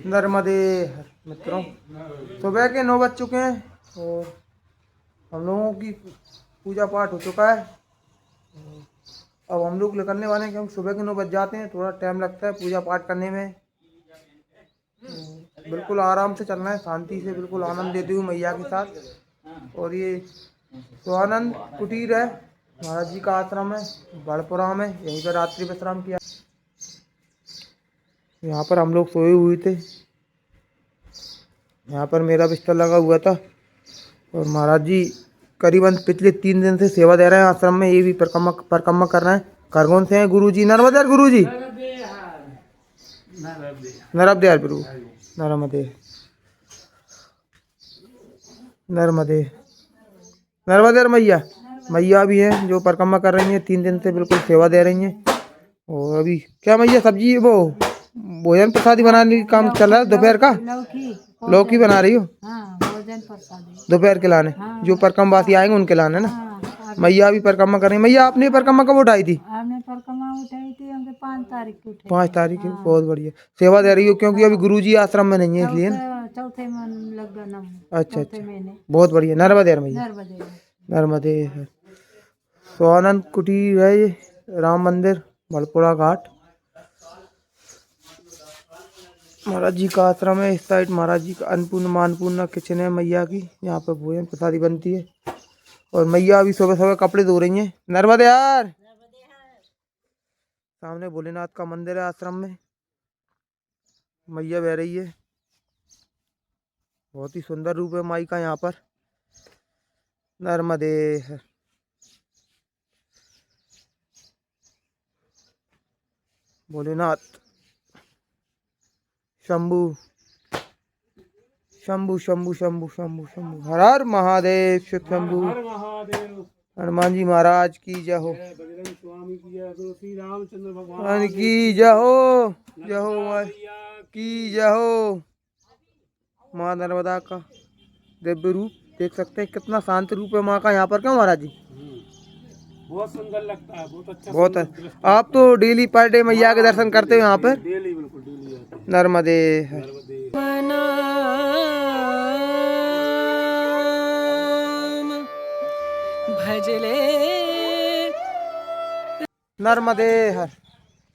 नर्मदे मित्रों, सुबह के 9 बज चुके हैं और हम लोगों की पूजा पाठ हो चुका है। अब हम लोग निकलने वाले हैं क्योंकि सुबह के 9 बज जाते हैं, थोड़ा टाइम लगता है पूजा पाठ करने में। बिल्कुल आराम से चलना है, शांति से, बिल्कुल आनंद लेते हुए मैया के साथ। और ये स्वानंद कुटीर है, महाराज जी का आश्रम है, बड़पुरा में। यहीं पर रात्रि विश्राम किया। यहाँ पर हम लोग सोए हुए थे। यहाँ पर मेरा बिस्तर लगा हुआ था और महाराज जी करीबन पिछले 3 दिन से सेवा दे रहे हैं आश्रम में। ये भी परिक्रमा कर रहे हैं। खरगोन से हैं गुरु जी। नर्मदे गुरु जी। नर्मदे प्रभु। नर्मदे नर्मदे नर्मदे मैया। मैया भी हैं जो परिक्रमा कर रही हैं, 3 दिन से बिल्कुल सेवा दे रही हैं। और अभी क्या मैया सब्जी वो भोजन प्रसादी बनाने का काम चल रहा है दोपहर का। लौकी बना रही हो दोपहर के लाने। जो परिक्रमवासी आएंगे उनके लाने ना। मैया भी परिक्रमा कर रही है। मैया आपने परिक्रमा कब उठाई थी? आपने परिक्रमा उठाई थी हमने 5 तारीख को उठाई। 5 तारीख की। बहुत बढ़िया सेवा दे रही हो क्योंकि अभी गुरुजी आश्रम में नहीं है इसलिए ना। चौथे मन लग गया नाम। अच्छा अच्छा, बहुत बढ़िया। नर्मदे मैया। नर्मदे। स्वानंद कुटीर है ये, राम मंदिर, बड़पुरा घाट। महाराज जी का आश्रम है। इस साइड महाराज जी का अन्नपूर्णा किचन है मैया की। यहाँ पर भोजन प्रसादी बनती है। और मैया अभी सुबह सुबह कपड़े धो रही हैं। नर्मदे यार। सामने भोलेनाथ का मंदिर है आश्रम में। मैया बह रही है। बहुत ही सुंदर रूप है माई का यहाँ पर। नर्मदे। भोलेनाथ। शंभू शंभू शंभू शंभू शंभू शंभू। हर हर महादेव। शिव शंभू। हनुमान जी महाराज की जय हो। श्री रामचंद्र भगवान की जय हो। जय हो माँ की जय हो। माँ नर्मदा का दिव्य रूप देख सकते हैं। कितना शांत रूप है माँ का यहाँ पर। क्यों महाराज जी? बहुत सुंदर लगता है, बहुत अच्छा। बहुत है। आप तो डेली पर डे मैया के दर्शन करते हो यहाँ पर? डेली, बिल्कुल डेली आते हैं। नर्मदे। भजले नर्मदे हर।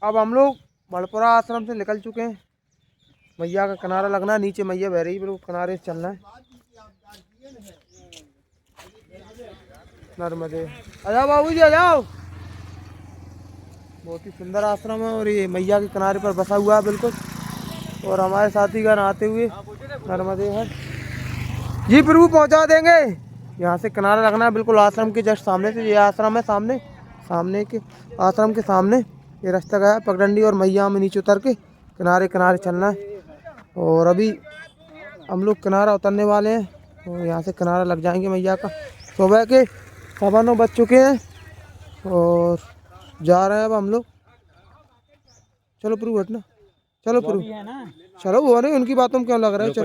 अब हम लोग बड़पुरा आश्रम से निकल चुके हैं। मैया का किनारा लगना है। नीचे मैया बह रही है, बिल्कुल किनारे से चलना है। नर्मदे। आ जाओ बाबू जी, आ जाओ। बहुत ही सुंदर आश्रम है और ये मैया के किनारे पर बसा हुआ है बिल्कुल। और हमारे साथीगण आते हुए नर्मदे हर। जी प्रभु पहुंचा देंगे। यहाँ से किनारा लगना है बिल्कुल आश्रम के जस्ट सामने से। ये आश्रम है सामने, सामने के आश्रम के सामने ये रास्ता गया है पगडंडी। और मैया में नीचे उतर के किनारे किनारे चलना है। और अभी हम लोग किनारा उतरने वाले हैं और यहाँ से किनारा लग जाएंगे मैया का। सुबह के 9:15 बज चुके हैं और जा रहे हैं अब हम लोग। चलो प्रभु हटना। चलो प्रभु। चलो वो नहीं, उनकी बातों में क्यों लग रहा है। चलो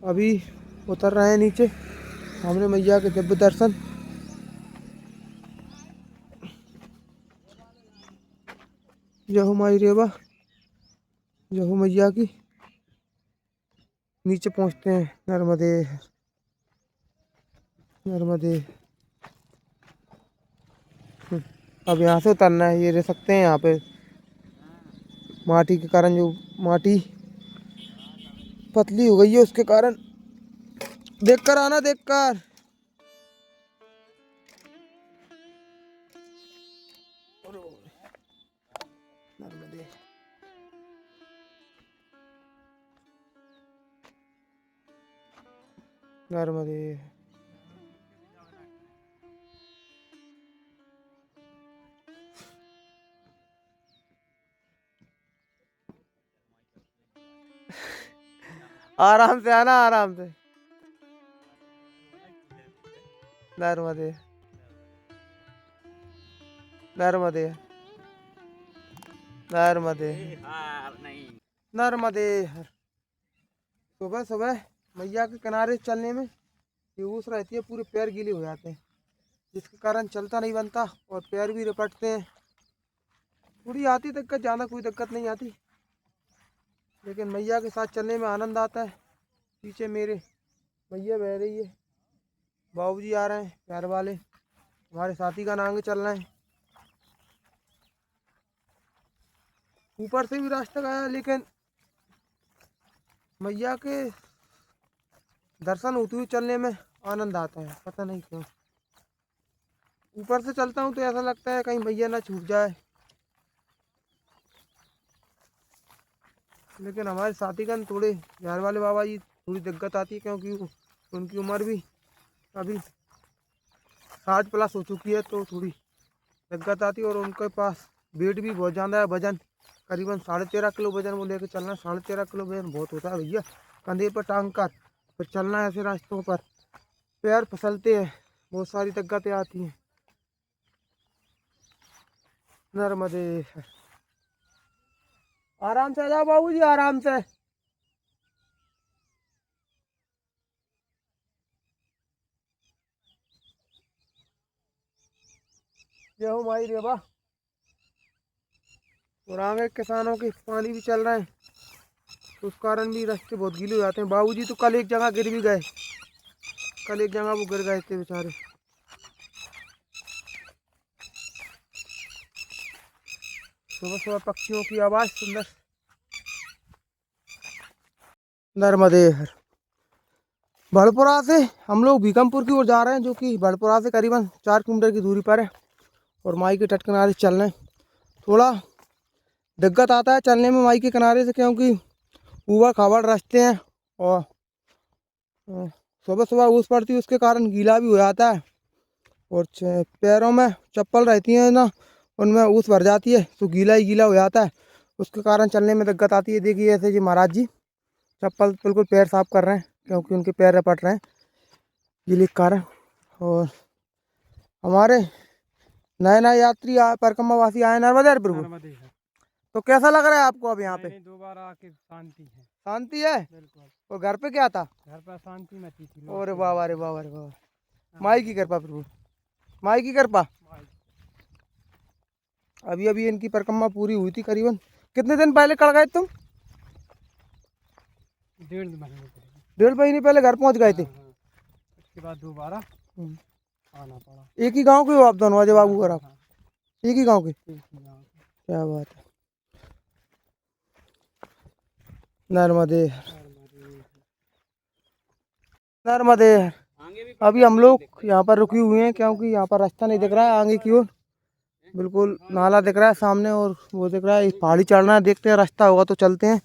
अभी उतर रहे हैं नीचे। हमने मैया के दिव्य दर्शन। जय हो माई रेवा। जय हो मैया की। नीचे पहुंचते हैं। नर्मदे नर्मदे। अब यहाँ से उतरना है। ये रह सकते हैं यहाँ पे माटी के कारण, जो माटी पतली हो गई है उसके कारण। देख कर आना, देख कर। नर्मदे। नर्मदे। आराम से आना, आराम से। नर्मदे। नर्मदे। नर्मदे। नर्मदे। सुबह सुबह मैया के किनारे चलने में बेहोश रहती है, पूरे पैर गीले हो जाते हैं जिसके कारण चलता नहीं बनता और पैर भी रपटते हैं। थोड़ी आती दिक्कत, ज़्यादा कोई दिक्कत नहीं आती, लेकिन मैया के साथ चलने में आनंद आता है। पीछे मेरे मैया बह रही है, बाबूजी आ रहे हैं प्यार वाले, हमारे साथी का नांग चल रहे हैं। ऊपर से भी रास्ता गया, लेकिन मैया के दर्शन होते हुए चलने में आनंद आता है, पता नहीं क्यों। ऊपर से चलता हूँ तो ऐसा लगता है कहीं मैया ना छूट जाए, लेकिन हमारे साथी का थोड़े प्यार वाले बाबा जी थोड़ी दिक्कत आती है, क्योंकि उनकी उम्र भी अभी 60 प्लस हो चुकी है, तो थोड़ी दिक्कत आती है। और उनके पास वेट भी बहुत ज़्यादा है, वजन करीबन 13.5 किलो वजन वो लेकर चलना है। 13.5 किलो वजन बहुत होता है भैया, कंधे पर टांग कर फिर चलना है ऐसे रास्तों पर, पैर फिसलते हैं, बहुत सारी दिक्कतें आती हैं। नर्मदे, आराम से आ जाओ बाबूजी, आराम से। जय हो माई रेबा। और आगे किसानों के पानी भी चल रहे हैं, तो उस कारण भी रास्ते बहुत गीले हो जाते हैं। बाबूजी तो कल एक जगह गिर भी गए, कल एक जगह वो गिर गए थे बेचारे। सुबह सुबह पक्षियों की आवाज़ सुंदर। नर्मदे हर। बड़पुरा से हम लोग भीकमपुर की ओर जा रहे हैं, जो कि बड़पुरा से करीबन 4 किलोमीटर की दूरी पर है, और माई के तट किनारे चल रहे हैं। थोड़ा दिक्कत आता है चलने में माई के किनारे से, क्योंकि ऊबड़ खाबड़ रास्ते हैं, और सुबह सुबह ओस पड़ती है, उसके कारण गीला भी हो जाता है, और पैरों में चप्पल रहती है ना, उनमें ओस भर जाती है, तो गीला ही गीला हो जाता है, उसके कारण चलने में दिक्कत आती है। देखिए ऐसे जी महाराज जी चप्पल बिल्कुल पैर साफ कर रहे हैं, क्योंकि उनके पैर रपट रहे हैं गीले के कारण। और हमारे नए नए यात्री परिक्रमा वासी आए नर्मदे प्रभु, नर्मदे है। तो कैसा लग रहा है आपको अब यहाँ पे? नहीं, दोबारा आके शांति है। शांति है। बिल्कुल। और घर पे क्या था? घर पर शांति मची थी। अरे बाबा रे बाबा रे बाबा, माई की कृपा प्रभु, माई की कृपा। अभी अभी इनकी परिक्रमा पूरी हुई थी, करीबन कितने दिन पहले कड़ गए तुम? 1.5 महीने पहले। 1.5 महीने पहले घर पहुंच गए थे। हाँ। उसके बाद दोबारा आना पड़ा। एक ही गांव के हो आप दोनों, अजय बाबू और आप? हाँ, एक ही गांव के? एक ही गाँव के। क्या बात है। नर्मदे नर्मदे। अभी हम लोग यहाँ पर रुके हुए हैं, क्योंकि यहाँ पर रास्ता नहीं दिख रहा है आगे की ओर, बिल्कुल नाला दिख रहा है सामने, और वो दिख रहा है पहाड़ी चढ़ना है। देखते हैं रास्ता होगा तो चलते हैं।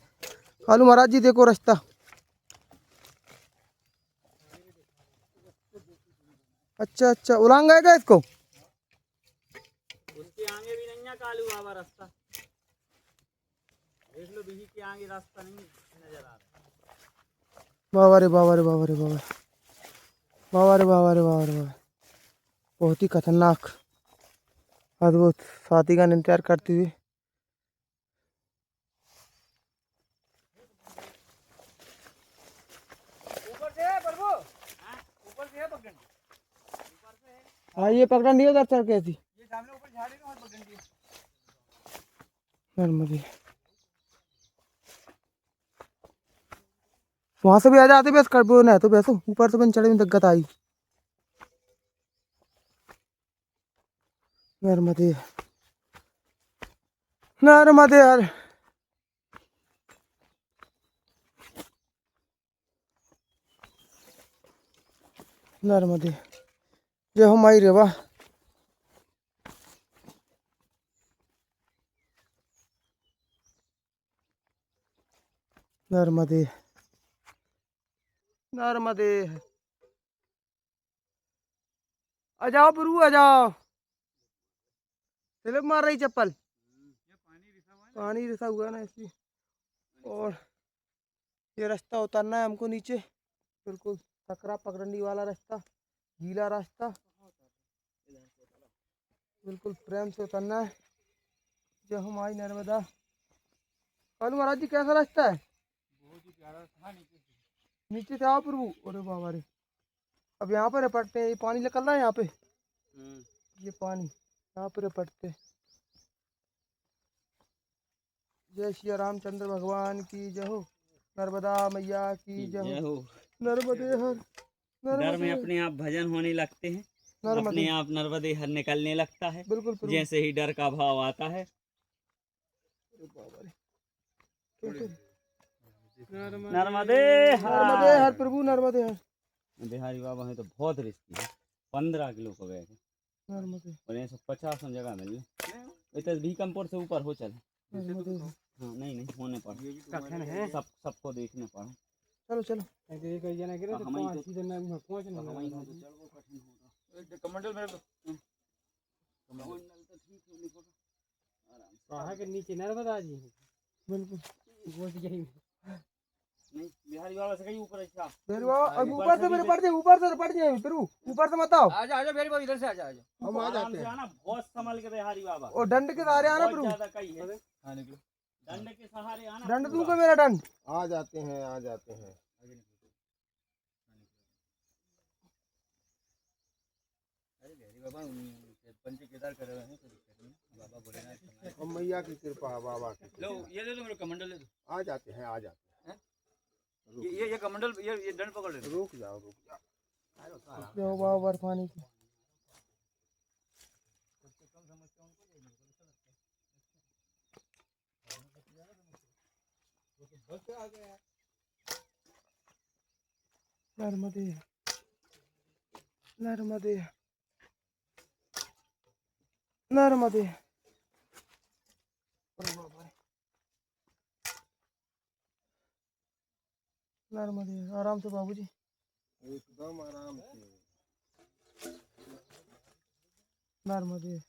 कालू महाराज जी देखो रास्ता। अच्छा अच्छा, उलांग गए क्या इसको? उसके आगे भी नहीं है कालू बाबा रास्ता, देख लो बिही के आगे रास्ता नहीं नजर आ रहा। बाबा रे बाबा रे बाबा रे बाबा, बाबा रे बाबा रे बाबा रे बाबा, बहुत ही खतरनाक अद्भुत साथी का इंतजार करते हुए। ऊपर से है प्रभु, ऊपर से है पगडंडी, ऊपर से है। हाँ ये पकड़न नहीं उधर चढ़ कैसी ये सामने ऊपर झाड़ी में पगडंडी। नर्मदे। वहां से भी आ जाते बस कर ना, तो वैसे ऊपर से बन चढ़े में दिक्कत आई। नर्मदे नर्मदे यार। नर्मदे, जय हो माई रेवा। नर्मदे नर्मदे। आ जाओ प्रभु आ जाओ। तिलक मार रही चप्पल, पानी रिसा हुआ ना इसलिए। और ये रास्ता उतरना है हमको नीचे, बिल्कुल सकरा पगडंडी वाला रास्ता, गीला रास्ता, बिल्कुल प्रेम से उतरना है। जय हो माई नर्मदा। कालू महाराज जी कैसा रास्ता है? बहुत ही प्यारा था। नीचे से आओ प्रभु। अरे बाबा रे, अब यहाँ पर पड़ते हैं, ये पानी निकल रहा है यहाँ पे, ये पानी यहाँ पर पड़ते। जय श्री रामचंद्र भगवान की जय हो। नर्मदा मैया की जय जय हो। हो। नर्मदे हर डर में नर्मदे अपने आप भजन होने लगते हैं, नर्मदे। अपने आप नर्मदे हर निकलने लगता है। बिल्कुल प्रभु। जैसे ही डर का भाव आता है। नर्मदे नर्मदे हर प्रभु नर्मदे हर। बिहारी बाबा है तो बहुत रिस्की है। 15 किलो का बैग है नर्मदे और 150 जगह मिल इतना भीकमपुर से ऊपर हो चले। नर्मदे। हाँ नहीं होने पर कठिन है। सबको देखने पड़ा। चलो चलो। ऐसे एक जना गिरे तो हमारी पांच सीधे में पहुंच नहीं हमारी लगा। तो चढ़ वो कठिन होगा। कमंडल मेरे को कमंडल तो ठीक है नहीं होगा आराम से। कहाँ के नीचे नर्मदा जी बिल्कुल। गोद गई नहीं बिहारी बाबा से कहीं ऊपर अच्छा। मेरे बाबा अब ऊपर से मेरे पड़ जाए, ऊपर से पड़ जाए प्रभु, ऊपर से मत आओ। आजा आजा मेरे बाबू इधर से आजा आजा। हम आ आराम जाते से हैं। आना बहुत संभल के बिहारी बाबा। और दंड के सहारे आना बहुत प्रभु। ज्यादा कही है। हाँ निकलो। दंड के सहारे आना। दंड दूंगा मेरा दंड। आ जाते हैं आ जाते हैं। अरे बिहारी बाबा पंच केदार कर रहे हैं कोई दिक्कत नहीं। बाबा भोलेनाथ और मैया की कृपा बाबा की लो कृपा। ये ले लो मेरे कमंडल ले लो। आ जाते हैं आ जाते हैं। ये कमंडल ये दंड पकड़ ले लो। रुक जाओ रुक जाओ। जो बाबा बर्फानी की। नर्मदे नर्मदे नर्मदे। नर्मदे आराम से बाबूजी। एकदम आराम से। नर्मदे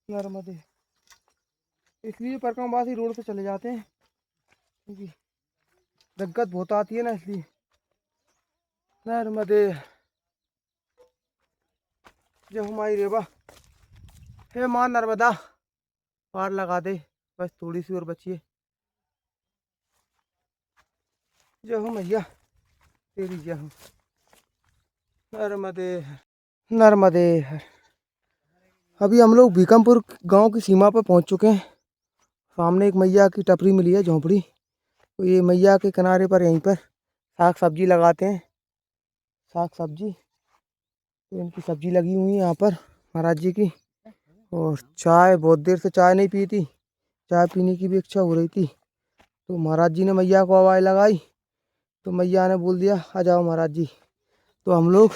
नर्मदे। इसलिए परकमवासी रोड पे चले जाते हैं क्योंकि दिक्कत बहुत आती है ना, इसलिए। नर्मदे जय हमारी रेवा। हे माँ नर्मदा पार लगा दे, बस थोड़ी सी और बची है। जय हो मैया तेरी जय हो। नर्मदे नर्मदे। अभी हम लोग भीकमपुर गांव की सीमा पर पहुंच चुके हैं। सामने एक मैया की टपरी मिली है, झोंपड़ी। तो ये मैया के किनारे पर यहीं पर साग सब्जी लगाते हैं। साग सब्जी तो इनकी सब्जी लगी हुई है यहाँ पर महाराज जी की। और चाय, बहुत देर से चाय नहीं पी थी, चाय पीने की भी इच्छा हो रही थी। तो महाराज जी ने मैया को आवाज़ लगाई तो मैया ने बोल दिया आ जाओ महाराज जी। तो हम लोग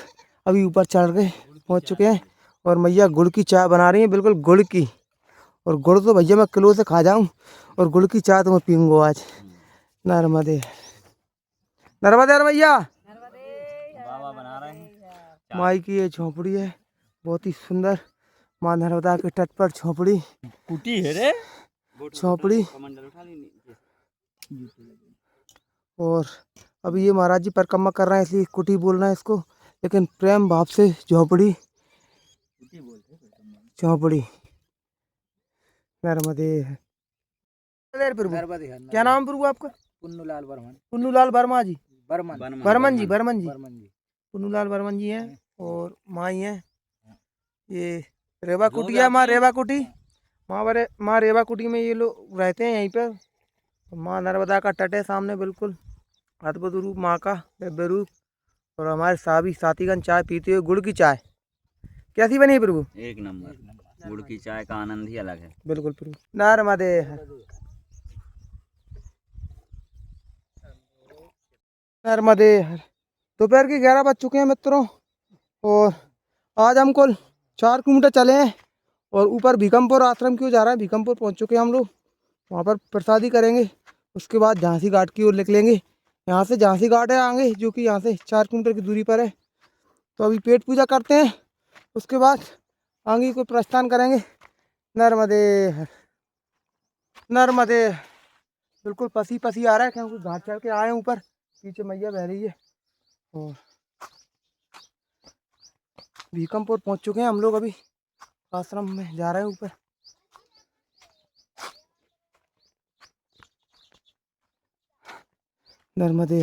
अभी ऊपर चढ़ के पहुँच चुके हैं और मैया गुड़ की चाय बना रही हैं, बिल्कुल गुड़ की। और गुड़ तो भैया मैं किलो से खा जाऊँ और गुड़ की चाय तो मैं पीऊँगा आज। नर्मदे नर्मदे मैया। बाबा बना रहे हैं। माई की ये झोंपड़ी है, बहुत ही सुंदर। माँ नर्मदा के तट पर झोंपड़ी कुटी है रे झोंपड़ी। कमंडल उठा ली। और अभी ये महाराज जी परिक्रमा कर रहे हैं इसलिए कुटी बोलना है इसको, लेकिन प्रेम भाव से झोंपड़ी झोंपड़ी। नर्मदे प्रभु। क्या नाम प्रभु आपका? पुन्नूलाल बर्मन। पुन्नूलाल वर्मा जी। बर्मन बर्मन जी बर्मन जी। बर्मन जी। पुन्नूलाल बर्मन जी हैं और माँ ही हैं। ये रेवा कुटी है, माँ रेवा कुटी। माँ रेवा कुटी में ये लोग रहते हैं यहीं पर। माँ नर्मदा का तट है सामने, बिल्कुल अद्भुत रूप माँ का दिव्य रूप। और हमारे सभी साथीगण चाय पीते हुए, गुड़ की चाय कैसी बनी है प्रभु? एक नंबर। गुड़ की चाय का आनंद ही अलग है। बिल्कुल प्रभु। नर्मदे नर्मदे। दोपहर के 11 बज चुके हैं मित्रों और आज हम कुल 4 किलोमीटर चले हैं और ऊपर भीकमपुर आश्रम की ओर जा रहे हैं। भीकमपुर पहुंच चुके हैं हम लोग, वहाँ पर प्रसादी करेंगे। उसके बाद झांसी घाट की ओर निकलेंगे। यहाँ से झांसी घाट है आगे, जो कि यहाँ से 4 किलोमीटर की दूरी पर है। तो अभी पेट पूजा करते हैं, उसके बाद आगे को प्रस्थान करेंगे। नर्मदे नर्मदे। बिल्कुल पसी पसी आ रहा है क्योंकि घाट चढ़ के आए हैं ऊपर, पीछे मैया बह रही है। और भीकमपुर पहुंच चुके हैं हम लोग, अभी आश्रम में जा रहे हैं ऊपर। नर्मदे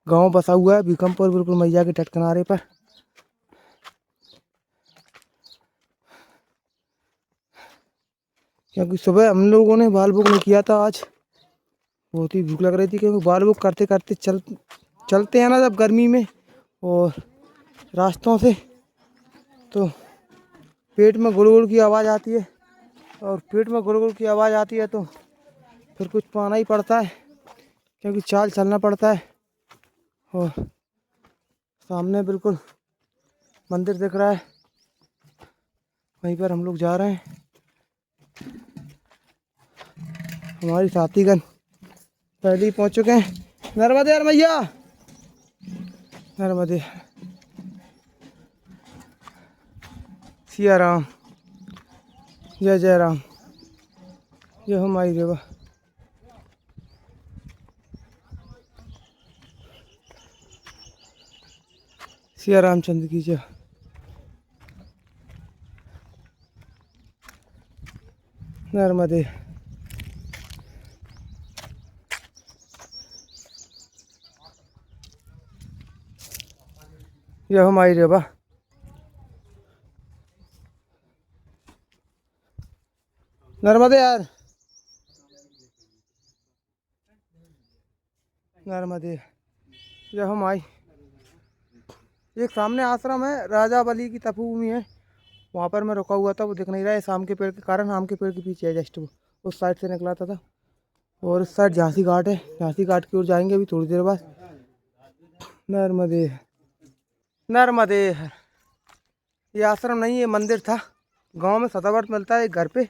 गांव बसा हुआ है भीकमपुर, बिल्कुल मैया के तट किनारे पर। क्योंकि सुबह हम लोगों ने बाल बुक नहीं किया था आज, बहुत ही भूख लग रही थी, क्योंकि बाल बुक करते करते चलते हैं ना जब गर्मी में और रास्तों से, तो पेट में गुड़गुड़ की आवाज़ आती है, और पेट में गुड़गुड़ की आवाज़ आती है तो फिर कुछ पाना ही पड़ता है, क्योंकि चाल चलना पड़ता है। और सामने बिल्कुल मंदिर दिख रहा है, वहीं पर हम लोग जा रहे हैं। हमारी साथीगण पहले ही पहुंच चुके हैं। नर्मदे यार मैया, नर्मदे, सिया राम, जय जय राम, ये हो माई देवा। सिया रामचंद्र की जय। नर्मदे, ये हो माई देवा। नर्मदे यार, नर्मदे, जय हो माई। एक सामने आश्रम है, राजा बली की तपोभूमि है, वहाँ पर मैं रुका हुआ था, वो दिख नहीं रहा है आम के पेड़ के कारण। आम के पेड़ के पीछे है जस्ट, वो उस साइड से निकला था। और उस साइड झांसी घाट है, झांसी घाट की ओर जाएंगे अभी थोड़ी देर बाद। नर्मदे, नर्मदे। ये आश्रम नहीं, ये मंदिर था। गांव में सतावर्त मिलता है एक घर पे,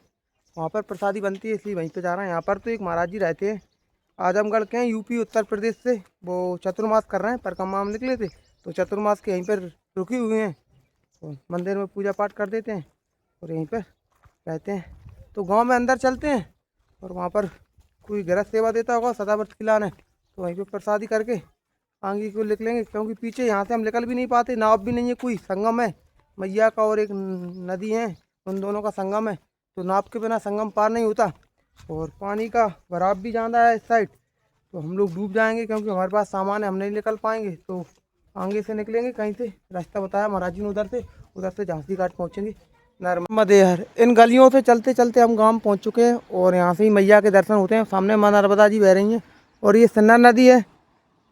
वहाँ पर प्रसादी बनती है, इसलिए वहीं पे जा रहे हैं। यहाँ पर तो एक महाराज जी रहते हैं, आजमगढ़ के हैं, यूपी उत्तर प्रदेश से। वो चतुर्मास कर रहे हैं, परिक्रमा में निकले थे, तो चतुर्मास के यहीं पर रुके हुए हैं, और मंदिर में पूजा पाठ कर देते हैं और यहीं पर रहते हैं। तो गांव में अंदर चलते हैं, और वहाँ पर कोई गृहस्थ सेवा देता होगा सदाव्रत खिलाने, तो वहीं पर प्रसादी करके आगे को निकलेंगे। क्योंकि पीछे यहाँ से हम निकल भी नहीं पाते, नाव भी नहीं है, कोई संगम है मैया का और एक नदी है, उन दोनों का संगम है, तो नाव के बिना संगम पार नहीं होता। और पानी का भराव भी ज़्यादा है इस साइड, तो हम लोग डूब जाएंगे, क्योंकि हमारे पास सामान है, हम नहीं निकल पाएंगे। तो आगे से निकलेंगे, कहीं से रास्ता बताया महाराज जी ने, उधर से झांसी घाट पहुँचेंगे। नर्मदे हर, इन गलियों से चलते चलते हम गांव पहुंच चुके हैं, और यहाँ से ही मैया के दर्शन होते हैं। सामने माँ नर्मदा जी बह रही हैं, और ये सिन्नर नदी है,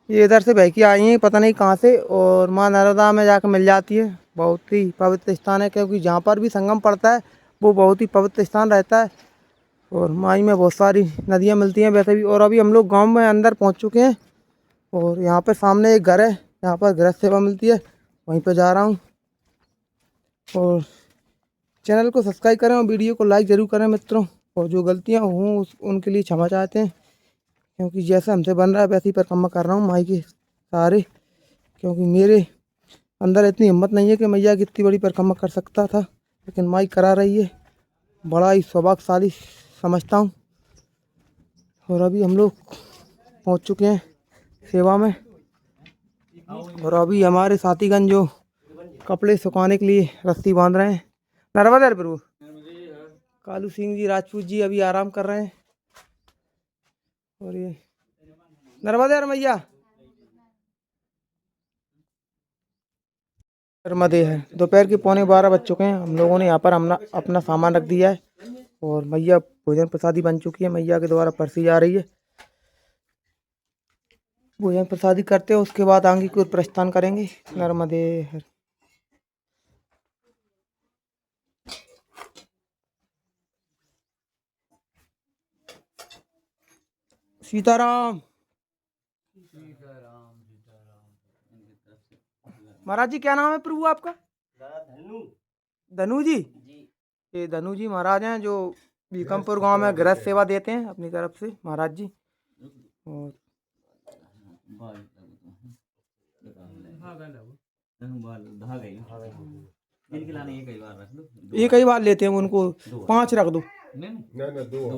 ये इधर से बह के आई हैं पता नहीं कहाँ से, और माँ नर्मदा में जाकर मिल जाती है। बहुत ही पवित्र स्थान है, क्योंकि जहाँ पर भी संगम पड़ता है वो बहुत ही पवित्र स्थान रहता है। और माई में बहुत सारी नदियाँ मिलती हैं वैसे भी। और अभी हम लोग गाँव में अंदर पहुँच चुके हैं, और यहाँ पर सामने एक घर है, यहाँ पर गृहस्थ सेवा मिलती है, वहीं पर जा रहा हूँ। और चैनल को सब्सक्राइब करें और वीडियो को लाइक ज़रूर करें मित्रों। और जो गलतियाँ हों उनके लिए क्षमा चाहते हैं, क्योंकि जैसा हमसे बन रहा है वैसे ही परिक्रमा कर रहा हूँ माई के सहारे। क्योंकि मेरे अंदर इतनी हिम्मत नहीं है कि मैया की इतनी बड़ी परिक्रमा कर सकता था, लेकिन माई करा रही है, बड़ा ही सौभाग्यशाली समझता हूँ। और अभी हम लोग पहुँच चुके हैं सेवा में, और अभी हमारे साथीगण जो कपड़े सुखाने के लिए रस्सी बांध रहे हैं। नर्मदे प्रभु, कालू सिंह जी राजपूत जी अभी आराम कर रहे हैं। और ये नर्मदे मैया, नर्मदे है। दोपहर के 11:15 बज चुके हैं, हम लोगों ने यहाँ पर अपना सामान रख दिया है, और मैया भोजन प्रसादी बन चुकी है, मैया के द्वारा परसी जा रही है। भोजन प्रसादी करते हैं, उसके बाद आगे की ओर प्रस्थान करेंगे। नर्मदे हर। सीताराम। महाराज जी क्या नाम है प्रभु आपका? धनु जी। ये धनु जी महाराज हैं, जो भीकमपुर गांव में गृहस्थ सेवा देते हैं अपनी तरफ से महाराज जी। और ये कई बार लेते हैं, उनको 5 रख दो। ना दो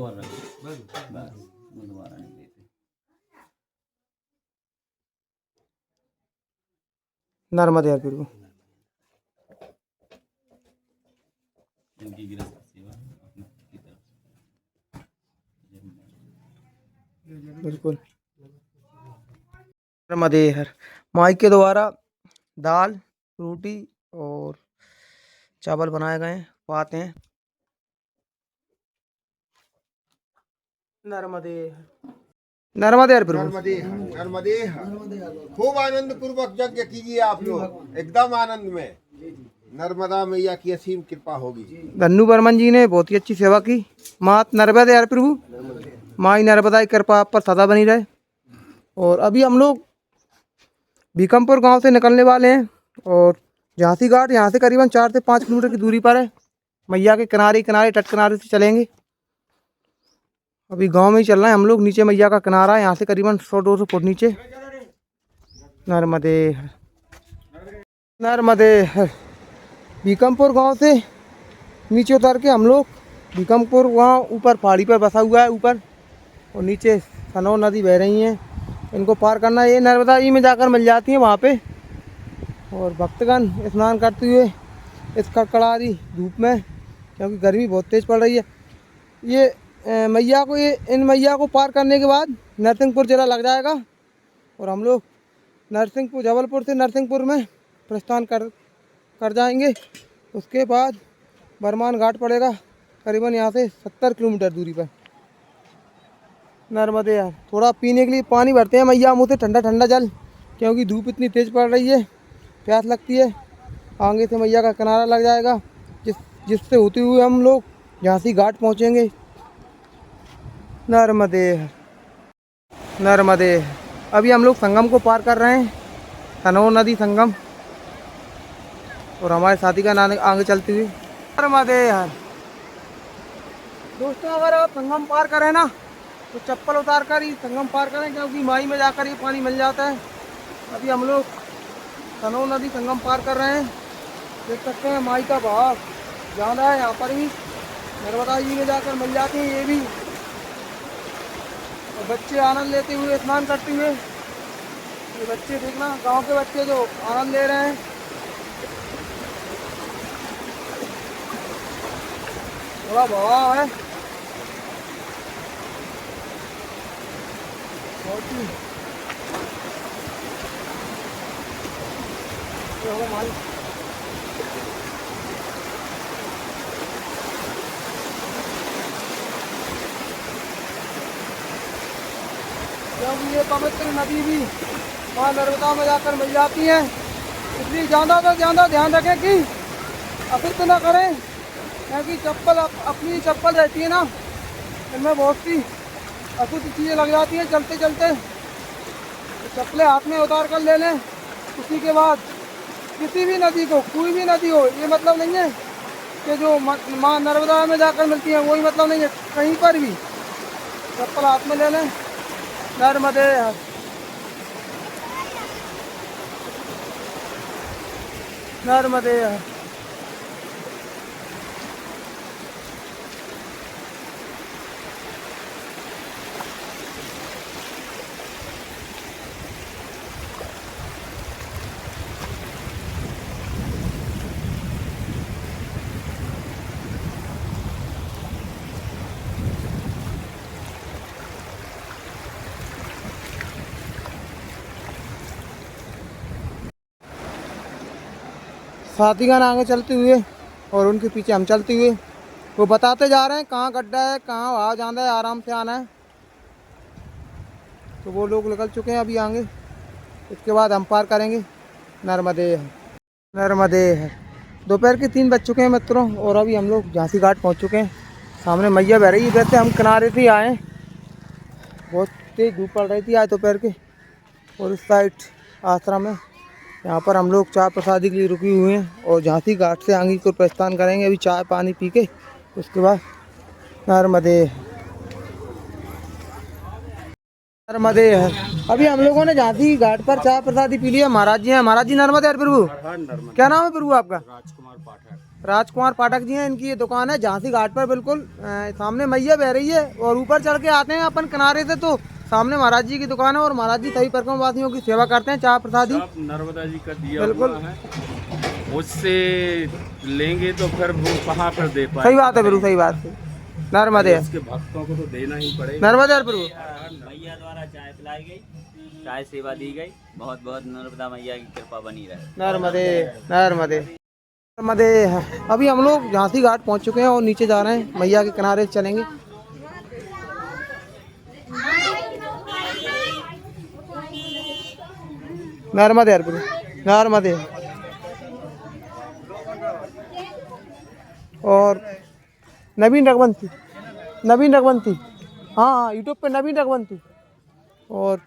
नर्मदे यार प्रभु। बिल्कुल। नर्मदे हर। माई के द्वारा दाल, रोटी और चावल बनाए गए हैं, पाते हैं। नर्मदे हर। नर्मदे हर प्रभु। नर्मदे नर्मदे खूब आनंद पूर्वक यज्ञ कीजिए आप लोग, एकदम आनंद में। नर्मदा मैया की असीम कृपा होगी। धन्नू बर्मन जी ने बहुत ही अच्छी सेवा की। मात नर्मदे हर प्रभु। माई नर्मदा की कृपा आप पर सदा बनी रहे। और अभी हम लोग भीकमपुर गांव से निकलने वाले हैं और झांसी घाट यहाँ से करीबन 4 से 5 किलोमीटर की दूरी पर है। मैया के किनारे किनारे तट किनारे से चलेंगे। अभी गांव में ही चल रहे हैं हम लोग। नीचे मैया का किनारा है, यहाँ से करीबन 100-200 फुट नीचे। नर्मदे हर। नर्मदे हर। भीकमपुर गांव से नीचे उतर के हम लोग भीकमपुर गांव ऊपर पहाड़ी पर बसा हुआ है ऊपर, और नीचे सनौ नदी बह रही हैं। इनको पार करना है। ये नर्मदा जी में जाकर मिल जाती हैं वहाँ पे। और भक्तगण स्नान करते हुए इस कड़कड़ारी धूप में, क्योंकि गर्मी बहुत तेज़ पड़ रही है, ये मैया को इन मैया को पार करने के बाद नरसिंहपुर जिला लग जाएगा। और हम लोग नरसिंहपुर, जबलपुर से नरसिंहपुर में प्रस्थान कर जाएंगे। उसके बाद बरमान घाट पड़ेगा करीबन यहाँ से 70 किलोमीटर दूरी पर। नर्मदे यार। थोड़ा पीने के लिए पानी भरते हैं मैया मुँह से, ठंडा ठंडा जल, क्योंकि धूप इतनी तेज़ पड़ रही है, प्यास लगती है। आगे से मैया का किनारा लग जाएगा, जिससे होते हुए हम लोग झांसी घाट पहुँचेंगे। नर्मदे नर्मदे। अभी हम लोग संगम को पार कर रहे हैं, सनौ नदी संगम। और हमारे साथी का नाम आगे चलते हुए नर्मदे हर। दोस्तों, अगर आप संगम पार करें ना तो चप्पल उतार कर ही संगम पार करें, क्योंकि माई में जाकर ये पानी मिल जाता है। अभी हम लोग सनौ नदी संगम पार कर रहे हैं। देख सकते हैं माई का बहाव ज़्यादा है। यहाँ पर भी नर्मदा जी में जाकर मिल जाती हैं ये भी। और बच्चे आनंद लेते हुए स्नान करते हुए, ये बच्चे देखना, गांव के बच्चे जो आनंद ले रहे हैं। बड़ा बहाव है, बहुत ही। क्योंकि ये पवित्र नदी भी माँ नर्मदा में जाकर मिल जाती है, इसलिए ज़्यादा से ज़्यादा ध्यान रखें कि अशुद्ध न करें। क्योंकि चप्पल अपनी चप्पल रहती है ना, इनमें बहुत सी अशुद्ध चीज़ें लग जाती हैं चलते चलते। तो चप्पलें हाथ में उतार कर ले लें। उसी के बाद किसी भी नदी को, कोई भी नदी हो, ये मतलब नहीं है कि जो माँ नर्मदा में जाकर मिलती है वही मतलब नहीं है, कहीं पर भी चप्पल हाथ में ले लें। नर्मदे हर। नर्मदे हर। साथीगण आगे चलते हुए और उनके पीछे हम चलते हुए, वो बताते जा रहे हैं कहाँ गड्ढा है, कहाँ वहाँ जाना है, आराम से आना है। तो वो लोग निकल चुके हैं अभी आगे। इसके बाद हम पार करेंगे नर्मदे हर। नर्मदे हर। दोपहर के 3 बज चुके हैं मित्रों, और अभी हम लोग झांसी घाट पहुँच चुके हैं। सामने मैया बह रही है। वैसे हम किनारे से आए, बहुत तेज़ धूप पड़ रही थी आज दोपहर के। और इस साइड आश्रम है, यहाँ पर हम लोग चाय प्रसादी के लिए रुके हुए हैं। और झांसी घाट से आगे को प्रस्थान करेंगे अभी चाय पानी पी के। उसके बाद नर्मदे नर्मदे है। अभी हम लोगों ने झांसी घाट पर चाय प्रसादी पी लिया। महाराज जी हैं। महाराज जी नर्मदे हर प्रभु। क्या नाम है प्रभु आपका? राजकुमार पाठक। राजकुमार पाठक जी हैं। इनकी ये दुकान है झांसी घाट पर, बिल्कुल सामने मैया बह रही है। और ऊपर चढ़ के आते हैं अपन किनारे से तो सामने महाराज जी की दुकान है। और महाराज जी सभी प्रकरण वासियों की सेवा करते हैं, चाय प्रसादी नर्मदा जी का दिया बिल्कुल हुआ है, उससे लेंगे तो फिर वो कहाँ पर दे पाए। सही बात है प्रभु, सही बात है। नर्मदे उसके भक्तों को तो देना ही पड़ेगा। नर्मदे हर प्रभु। मैया द्वारा चाय पिलाई गई चाय सेवा दी गई। बहुत बहुत नर्मदा मैया की कृपा बनी रहे। नर्मदे नर्मदे नर्मदे। अभी हम लोग झांसी घाट पहुंच चुके हैं और नीचे जा रहे हैं, मैया के किनारे चलेंगे। नर्मदे अर्जुन नर्मदे। और नवीन रघुवंती हाँ यूट्यूब पे नवीन रघुवंती। और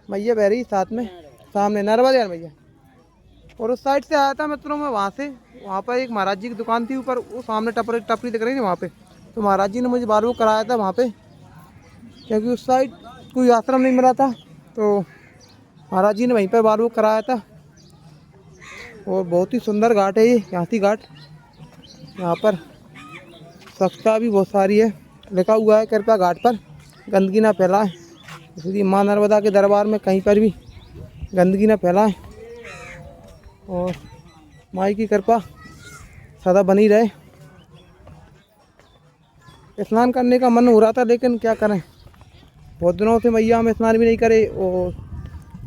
मैया बह रही साथ में, सामने नर्मदे मैया। और उस साइड से आया था मित्रों मैं वहाँ से, वहाँ पर एक महाराज जी की दुकान थी ऊपर, वो सामने टपरी दिख रही थी वहाँ पे। तो महाराज जी ने मुझे बार वो कराया था वहाँ पे, क्योंकि उस साइड कोई आश्रम नहीं मिला था, तो महाराज जी ने वहीं पर बार वो कराया था। और बहुत ही सुंदर घाट है ये झांसी घाट। यहाँ पर स्वच्छता भी बहुत सारी है, लिखा हुआ है कृपया घाट पर गंदगी ना फैलाएं, इसलिए माँ नर्मदा के दरबार में कहीं पर भी गंदगी ना फैलाएं। और माई की कृपा सदा बनी रहे। स्नान करने का मन हो रहा था, लेकिन क्या करें, बहुत दिनों से मैया में स्नान भी नहीं करे। और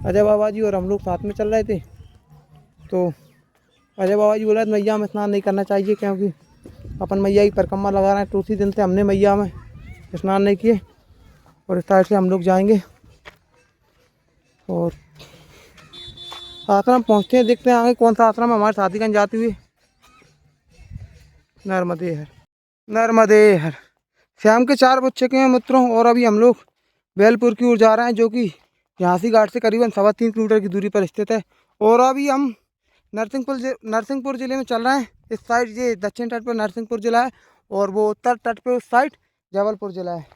अजय बाबा जी और हम लोग साथ में चल रहे थे, तो अजय बाबा जी बोला मैया में स्नान नहीं करना चाहिए, क्योंकि अपन मैया की परिक्रमा लगा रहे हैं। तो उसी दिन से हमने मैया में स्नान नहीं किए। और इस साइड से हम लोग जाएंगे और आश्रम पहुँचते हैं, देखते हैं आगे कौन सा आश्रम है हमारे साथीगंज जाते हुए। नर्मदे हर। शाम के 4 बज चुके हैं मित्रों, और अभी हम लोग बेलपुर की ओर जा रहे हैं, जो कि झांसी घाट से करीबन 3.25 किलोमीटर की दूरी पर स्थित है। और अभी हम नरसिंहपुर ज़िले में चल रहे हैं। इस साइड ये दक्षिण तट पर नरसिंहपुर ज़िला है, और वो उत्तर तट पे उस साइड जबलपुर ज़िला है।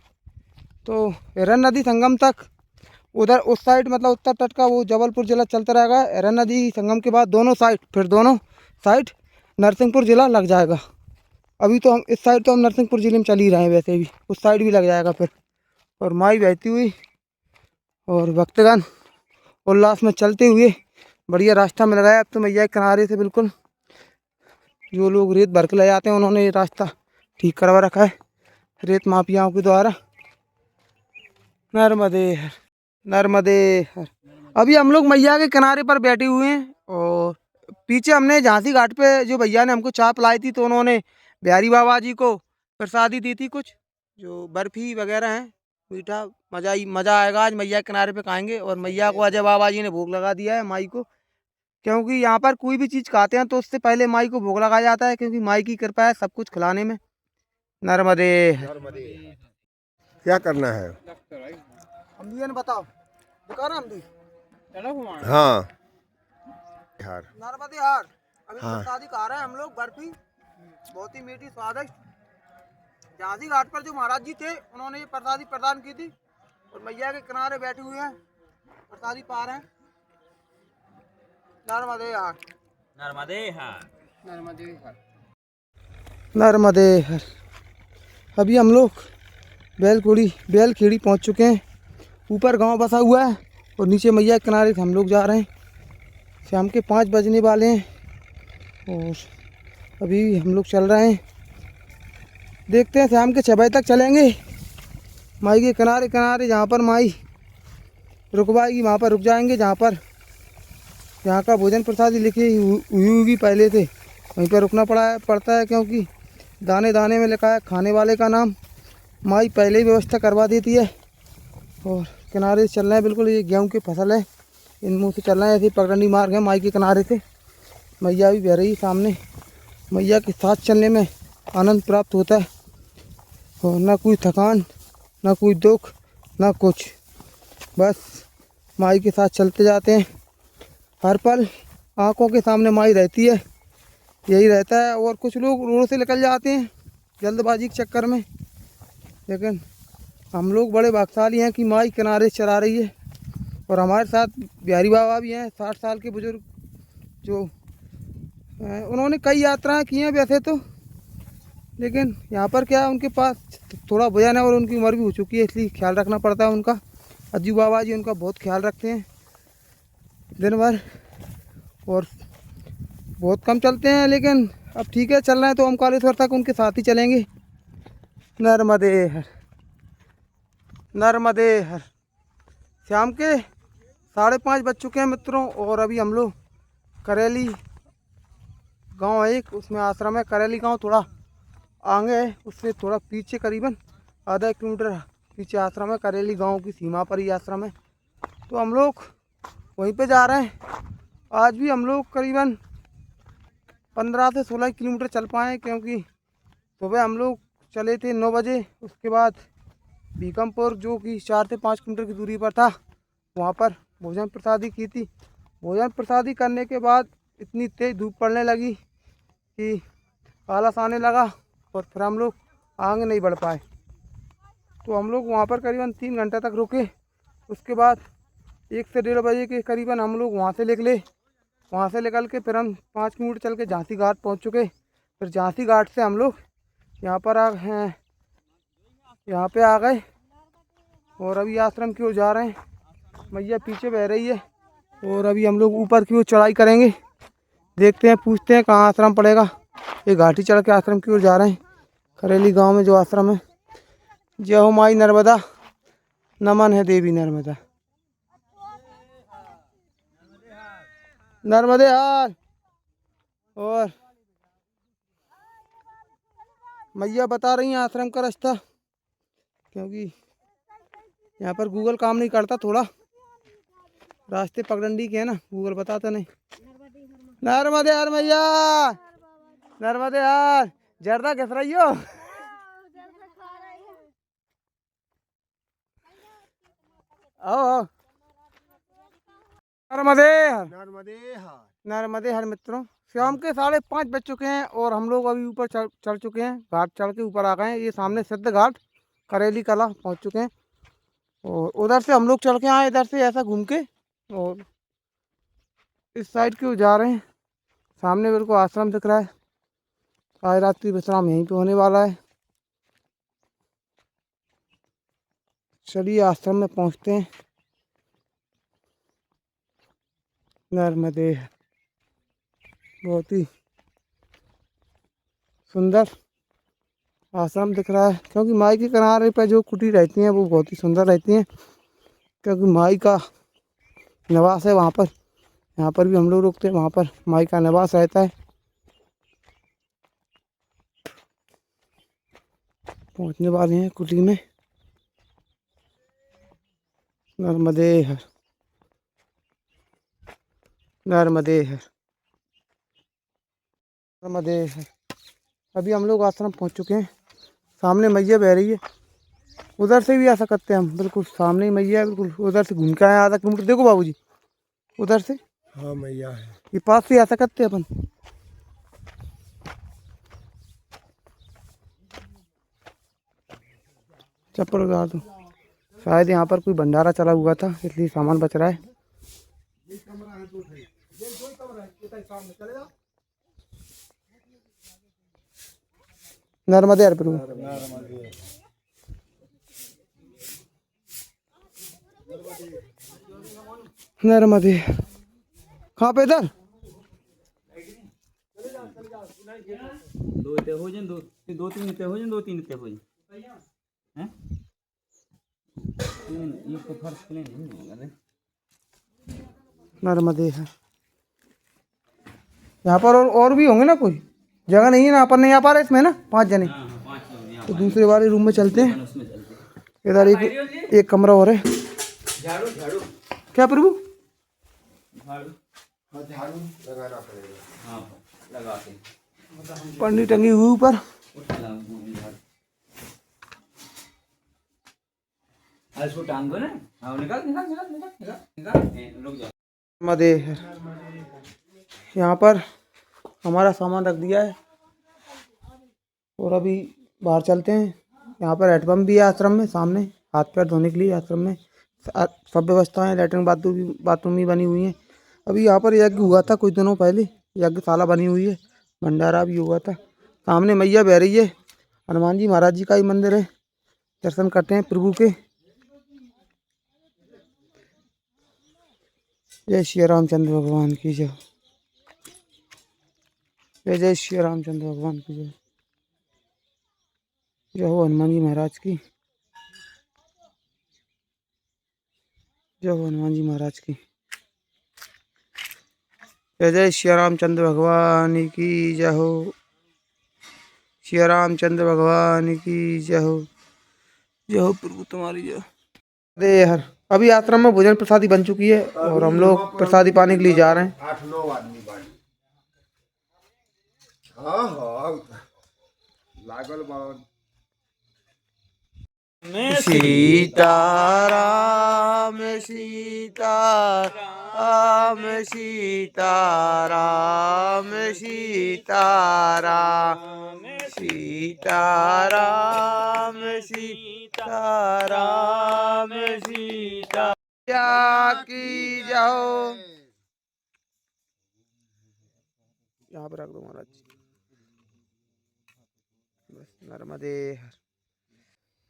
तो हिरन नदी संगम तक उधर उस साइड मतलब उत्तर तट का वो जबलपुर ज़िला चलता रहेगा। हिरन नदी संगम के बाद दोनों साइड नरसिंहपुर ज़िला लग जाएगा। अभी तो हम इस साइड तो हम नरसिंहपुर ज़िले में चल ही रहे हैं, वैसे भी उस साइड भी लग जाएगा फिर। और माई बहती हुई और भक्तगण उल्लास में चलते हुए बढ़िया रास्ता मिल रहा है। अब तो मैया के किनारे से बिल्कुल जो लोग रेत भर के ले जाते हैं, उन्होंने ये रास्ता ठीक करवा रखा है रेत माफियाओं के द्वारा। नर्मदे हर। अभी हम लोग मैया के किनारे पर बैठे हुए हैं, और पीछे हमने झांसी घाट पे जो भैया ने हमको चाय पिलाई थी, तो उन्होंने बिहारी बाबा जी को प्रसादी दी थी, कुछ जो बर्फ़ी वगैरह हैं, मीठा। मज़ा आएगा आज मैया के किनारे पे खाएंगे। और मैया को अजय बाबा जी ने भोग लगा दिया है माई को, क्योंकि यहाँ पर कोई भी चीज़ खाते हैं तो उससे पहले माई को भोग लगाया जाता है, क्योंकि माई की कृपा है सब कुछ खिलाने में। नर्मदे क्या करना है? हम ने बताओ दिखा ना हम दी। हाँ हार। नर्मदे हार। अभी हाँ। प्रसादी खा रहे हैं हम लोग, बर्फी बहुत ही मीठी स्वादिष्ट। झांसी घाट पर जो महाराज जी थे, उन्होंने ये प्रसादी प्रदान की थी, और मैया के किनारे बैठे हुए हैं, प्रसादी पा रहे हैं। नर्मदे हार। नर्मदे हर। अभी हम लोग बेलखेड़ी पहुंच चुके हैं। ऊपर गांव बसा हुआ है, और नीचे मैया के किनारे से हम लोग जा रहे हैं। शाम के 5 बजने वाले हैं, और अभी हम लोग चल रहे हैं। देखते हैं शाम के 6 बजे तक चलेंगे। माई के किनारे जहाँ पर माई रुकवाएगी वहाँ पर रुक जाएंगे। जहाँ पर यहाँ का भोजन प्रसादी लिखी हुई होगी पहले से, वहीं पर रुकना पड़ता है, क्योंकि दाने दाने में लिखा है खाने वाले का नाम। माई पहले ही व्यवस्था करवा देती है। और किनारे से चल रहे हैं, बिल्कुल ये गेहूँ की फसल है, इन मुँह से चल रहे हैं। ऐसे पगडंडी मार्ग है माई के किनारे से। मैया भी बह रही सामने। मैया के साथ चलने में आनंद प्राप्त होता है, और ना कोई थकान, ना कोई दुख, ना कुछ, बस माई के साथ चलते जाते हैं। हर पल आँखों के सामने माई रहती है, यही रहता है। और कुछ लोग रोड से निकल जाते हैं जल्दबाजी के चक्कर में, लेकिन हम लोग बड़े भाग्यशाली हैं कि माई किनारे चला रही है। और हमारे साथ बिहारी बाबा भी हैं, 60 साल के बुजुर्ग, जो उन्होंने कई यात्राएं की हैं वैसे तो, लेकिन यहाँ पर क्या है, उनके पास थोड़ा वजन है और उनकी उम्र भी हो चुकी है, इसलिए ख्याल रखना पड़ता है उनका। अज्जू बाबा जी उनका बहुत ख्याल रखते हैं दिन भर, और बहुत कम चलते हैं, लेकिन अब ठीक है चल रहे हैं तो हम कालेश्वर तक उनके साथ ही चलेंगे। नर्मदे हर। शाम के 5:30 बज चुके हैं मित्रों। और अभी हम लोग करेली गांव है एक, उसमें आश्रम है। करेली गांव थोड़ा आगे है, उससे थोड़ा पीछे करीबन आधा किलोमीटर पीछे आश्रम है। करेली गांव की सीमा पर ही आश्रम है, तो हम लोग वहीं पे जा रहे हैं। आज भी हम लोग करीबन 15 से 16 किलोमीटर चल पाए, क्योंकि सुबह हम लोग चले थे 9 बजे। उसके बाद बीकमपुर जो कि 4 से 5 किलोमीटर की दूरी पर था, वहाँ पर भोजन प्रसादी की थी। भोजन प्रसादी करने के बाद इतनी तेज़ धूप पड़ने लगी कि आलस आने लगा, और फिर हम लोग आगे नहीं बढ़ पाए। तो हम लोग वहाँ पर करीबन 3 घंटे तक रुके। उसके बाद 1 से 1:30 बजे के करीबन हम लोग वहाँ से निकले। वहाँ से निकल के फिर हम 5 किलोमीटर चल के झांसी घाट पहुँच चुके। फिर झांसी घाट से हम लोग यहाँ पर आ गए, यहाँ पे आ गए और अभी आश्रम की ओर जा रहे हैं। मैया पीछे बह रही है और अभी हम लोग ऊपर की ओर चढ़ाई करेंगे। देखते हैं, पूछते हैं कहाँ आश्रम पड़ेगा। ये घाटी चढ़ के आश्रम की ओर जा रहे हैं, करेली गांव में जो आश्रम है। जय हो माई नर्मदा, नमन है देवी नर्मदा। नर्मदे हार। और मैया बता रही हैं आश्रम का रास्ता, क्योंकि यहाँ पर गूगल काम नहीं करता। थोड़ा रास्ते पगडंडी के है ना, गूगल बताता नहीं। नर्मदे हार मैया, नर्मदे हार। जर्दा घस रही हो। आओ नर्मदे हर, नर्मदे हार। नर्मदे हर मित्रों। शाम के 5:30 बज चुके हैं और हम लोग अभी ऊपर चढ़ चुके हैं। घाट चढ़ के ऊपर आ गए हैं। ये सामने सिद्ध घाट करेली कला पहुंच चुके हैं। और उधर से हम लोग चढ़ के आए, इधर से ऐसा घूम के, और इस साइड क्यों जा रहे हैं। सामने मेरे को आश्रम दिख रहा है। आज रात्रि विश्राम यहीं पे होने वाला है। चलिए आश्रम में पहुंचते हैं। नर्मदे, बहुत ही सुंदर आश्रम दिख रहा है, क्योंकि माई के किनारे पर जो कुटी रहती हैं वो बहुत ही सुंदर रहती हैं, क्योंकि माई का निवास है वहाँ पर। यहाँ पर भी हम लोग रुकते हैं, वहाँ पर माई का निवास रहता है। पहुँचने वाले हैं कुटी में। नर्मदे हर, नर्मदे हर, नर्मदे हर। अभी हम लोग आश्रम पहुँच चुके हैं। सामने मैया बह रही है, उधर से भी आ सकते हैं हम। बिल्कुल सामने ही मैया है, बिल्कुल उधर से घूम के आए आधा किलोमीटर। देखो बाबूजी, उधर से। हाँ मैया है। ये पास से आ सकते हैं अपन। चप्पल उतार दो। शायद यहाँ पर कोई भंडारा चला हुआ था, इसलिए सामान बच रहा है। नर्मदे हर प्रभु। नर्मदे कहाँ पे? इधर दो इतने हो जाए, दो तीन इतने हो जाए, दो तीन इतने हो जाए हैं। ये तो फर्श के लिए नहीं है। नर्मदे है। यहाँ पर और भी होंगे ना, कोई जगह नहीं है ना, अपन नहीं आ पा रहे इसमें ना 5 जने। तो दूसरे वाले रूम में चलते हैं। इधर एक कमरा और है। झाड़ू झाड़ू क्या प्रभु? झाड़ू झाड़ू लगाना पड़ेगा। हाँ लगाते पन्नी टंगी हुई ऊपर। इसको टांग दो ना। हाँ निकाल निकाल निकाल निकाल निकाल निकाल, रुक जाओ। नर्मदे है। यहाँ पर हमारा सामान रख दिया है और अभी बाहर चलते हैं। यहाँ पर हैंडपम्प भी है आश्रम में, सामने हाथ पैर धोने के लिए। आश्रम में सब व्यवस्थाएं, लैट्रिन बाथरूम भी बनी हुई हैं। अभी यहाँ पर यज्ञ हुआ था कुछ दिनों पहले, यज्ञशाला बनी हुई है, भंडारा भी हुआ था। सामने मैया बह रही है। हनुमान जी महाराज जी का ही मंदिर है, दर्शन करते हैं प्रभु के। जय श्री रामचंद्र भगवान की जय। जय जय श्री रामचंद्र भगवान की जय। जय हो हनुमान जी महाराज की। जय हो हनुमान जी महाराज की। जय जय श्री रामचंद्र भगवान की जय हो। श्री रामचंद्र भगवान की जय हो। जय हो प्रभु तुम्हारी जय। अरे हर अभी आश्रम में भोजन प्रसादी बन चुकी है और हम लोग प्रसादी पाने के लिए जा रहे हैं। 8-9 आदमी बाड़ी। हाँ हाँ लागल बावन। सीताराम सीताराम सीताराम सीताराम सीताराम सीताराम सीता की जाओ। यहाँ पर रख दो महाराज। बस नर्मदे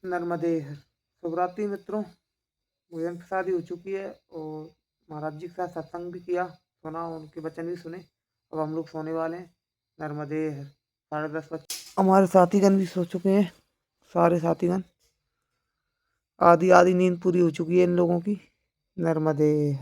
नर्मदे। शुभरात्रि मित्रों, भोजन प्रसादी हो चुकी है और महाराज जी के साथ सत्संग भी किया, सुना, उनके वचन भी सुने। अब हम लोग सोने वाले हैं। नर्मदे। 10:30 बजे हमारे साथीगण भी सो चुके हैं। सारे साथीगण आधी नींद पूरी हो चुकी है इन लोगों की। नर्मदे।